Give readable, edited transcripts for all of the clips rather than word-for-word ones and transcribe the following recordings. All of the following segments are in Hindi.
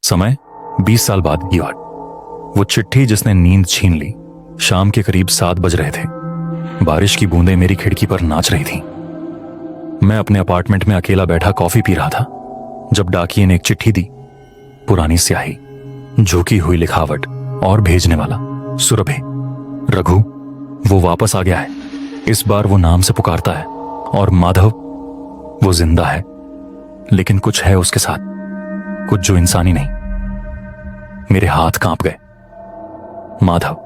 समय 20 साल बाद की बात। वो चिट्ठी जिसने नींद छीन ली। शाम के करीब 7 बज रहे थे। बारिश की बूंदें मेरी खिड़की पर नाच रही थीं। मैं अपने अपार्टमेंट में अकेला बैठा कॉफी पी रहा था जब डाकिये ने एक चिट्ठी दी। पुरानी स्याही, झुकी हुई लिखावट और भेजने वाला सुरभि। रघु, वो वापस आ गया है। इस बार वो नाम से पुकारता है। और माधव, वो जिंदा है, लेकिन कुछ है उसके साथ, कुछ जो इंसानी नहीं। मेरे हाथ कांप गए। माधव,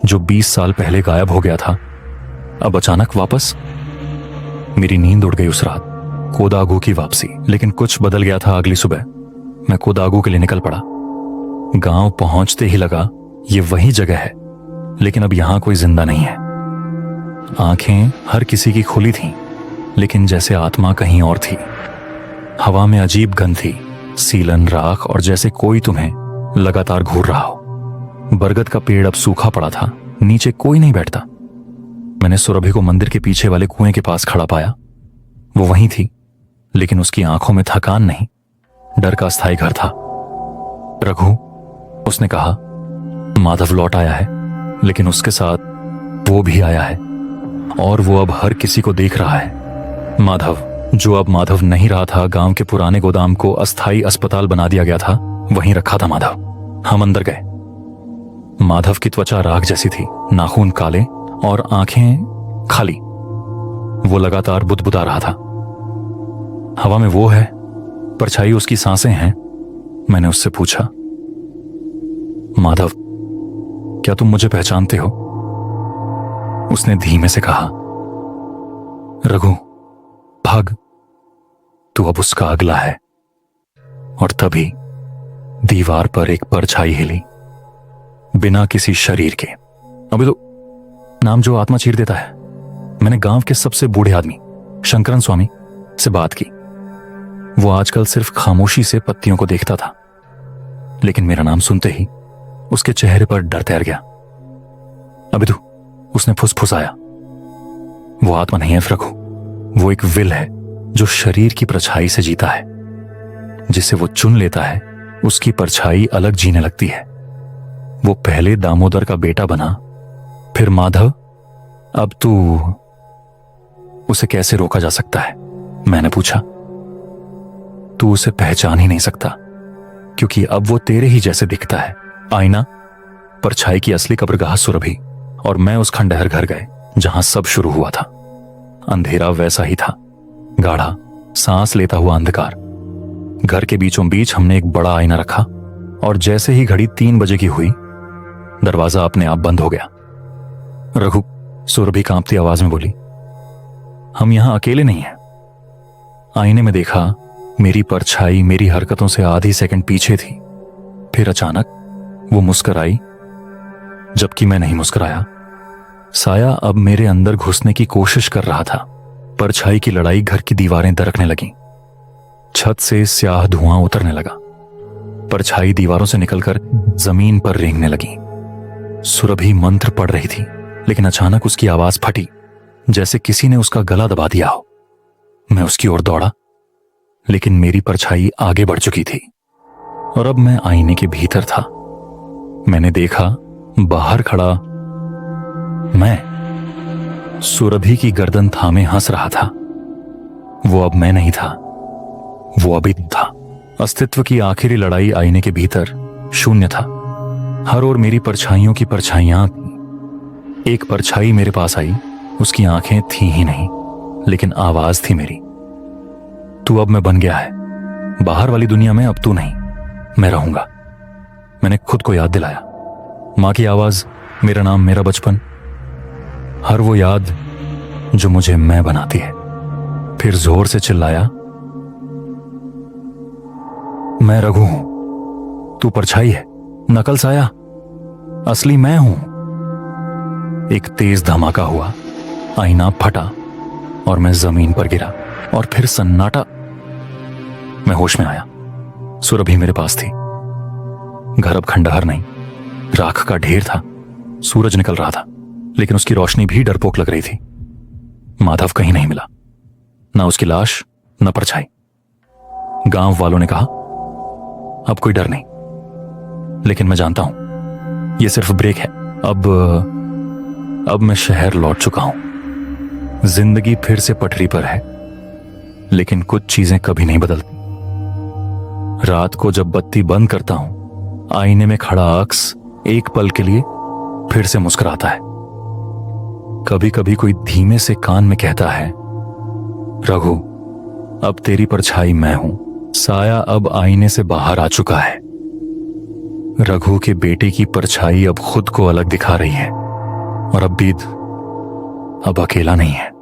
जो 20 साल पहले गायब हो गया था, अब अचानक वापस। मेरी नींद उड़ गई उस रात। कोदागु की वापसी। लेकिन कुछ बदल गया था अगली सुबह। मैं कोदागु के लिए निकल पड़ा। गांव पहुंचते ही लगा ये वही जगह है, लेकिन अब यहां कोई जिंदा नहीं है। आंखें हर किसी की खुली थीं, लेकिन जैसे आत्मा कहीं और थी। हवा में अजीब गंध थी, सीलन, राख, और जैसे कोई तुम्हें लगातार घूर रहा हो। बरगद का पेड़ अब सूखा पड़ा था, नीचे कोई नहीं बैठता। मैंने सुरभि को मंदिर के पीछे वाले कुएं के पास खड़ा पाया। वो वहीं थी, लेकिन उसकी आंखों में थकान नहीं, डर का अस्थायी घर था। रघु, उसने कहा। माधव लौट आया है, लेकिन उसके साथ वो भी आया है, और वो अब हर किसी को देख रहा है। माधव, जो अब माधव नहीं रहा था। गांव के पुराने गोदाम को अस्थायी अस्पताल बना दिया गया था, वहीं रखा था माधव। हम अंदर गए। माधव की त्वचा राख जैसी थी, नाखून काले और आंखें खाली। वो लगातार बुदबुदा रहा था। हवा में वो है, परछाई उसकी सांसें हैं। मैंने उससे पूछा, माधव, क्या तुम मुझे पहचानते हो? उसने धीमे से कहा, रघु, भाग, तू अब उसका अगला है। और तभी दीवार पर एक परछाई हिली, बिना किसी शरीर के। अभी तो नाम जो आत्मा चीर देता है। मैंने गांव के सबसे बूढ़े आदमी शंकरन स्वामी से बात की। वो आजकल सिर्फ खामोशी से पत्तियों को देखता था, लेकिन मेरा नाम सुनते ही उसके चेहरे पर डर तैर गया। अभी तो उसने फुसफुसाया, वो आत्मा नहीं है रघु, वो एक विल है जो शरीर की परछाई से जीता है। जिसे वो चुन लेता है, उसकी परछाई अलग जीने लगती है। वो पहले दामोदर का बेटा बना, फिर माधव, अब तू। उसे कैसे रोका जा सकता है? मैंने पूछा। तू उसे पहचान ही नहीं सकता, क्योंकि अब वो तेरे ही जैसे दिखता है। आईना, परछाई की असली कब्रगाह सुरभि, और मैं उस खंडहर घर गए जहां सब शुरू हुआ था। अंधेरा वैसा ही था, गाढ़ा, सांस लेता हुआ अंधकार। घर के बीचों बीच हमने एक बड़ा आईना रखा, और जैसे ही घड़ी 3 बजे की हुई, दरवाजा अपने आप बंद हो गया। रघु, सुरभि कांपती आवाज में बोली, हम यहां अकेले नहीं हैं। आईने में देखा, मेरी परछाई मेरी हरकतों से आधी सेकंड पीछे थी। फिर अचानक वो मुस्कुराई, जबकि मैं नहीं मुस्कुराया। साया अब मेरे अंदर घुसने की कोशिश कर रहा था। परछाई की लड़ाई, घर की दीवारें दरकने लगीं। छत से स्याह धुआं उतरने लगा। परछाई दीवारों से निकलकर जमीन पर रेंगने लगी। सुरभि मंत्र पढ़ रही थी, लेकिन अचानक उसकी आवाज फटी, जैसे किसी ने उसका गला दबा दिया हो। मैं उसकी ओर दौड़ा, लेकिन मेरी परछाई आगे बढ़ चुकी थी, और अब मैं आईने के भीतर था। मैंने देखा, बाहर खड़ा मैं सुरभि की गर्दन थामे हंस रहा था। वो अब मैं नहीं था, वो अभी था। अस्तित्व की आखिरी लड़ाई आईने के भीतर शून्य था। हर ओर मेरी परछाइयों की परछाइयां थीं। एक परछाई मेरे पास आई, उसकी आंखें थी ही नहीं, लेकिन आवाज थी मेरी। तू अब मैं बन गया है। बाहर वाली दुनिया में अब तू नहीं, मैं रहूंगा। मैंने खुद को याद दिलाया। मां की आवाज, मेरा नाम, मेरा बचपन, हर वो याद जो मुझे मैं बनाती है। फिर जोर से चिल्लाया, मैं रघु हूं, तू परछाई है, नकल साया, असली मैं हूं। एक तेज धमाका हुआ, आईना फटा और मैं जमीन पर गिरा, और फिर सन्नाटा। मैं होश में आया। सुरभि मेरे पास थी। घर अब खंडहर नहीं, राख का ढेर था। सूरज निकल रहा था, लेकिन उसकी रोशनी भी डरपोक लग रही थी। माधव कहीं नहीं मिला, ना उसकी लाश, न परछाई। गांव वालों ने कहा, अब कोई डर नहीं, लेकिन मैं जानता हूं ये सिर्फ ब्रेक है। अब मैं शहर लौट चुका हूं। जिंदगी फिर से पटरी पर है, लेकिन कुछ चीजें कभी नहीं बदलती। रात को जब बत्ती बंद करता हूं, आईने में खड़ा अक्स एक पल के लिए फिर से मुस्कुराता है। कभी कभी कोई धीमे से कान में कहता है, रघु अब तेरी परछाई मैं हूं। साया अब आईने से बाहर आ चुका है। रघु के बेटे की परछाई अब खुद को अलग दिखा रही है, और अब अकेला नहीं है।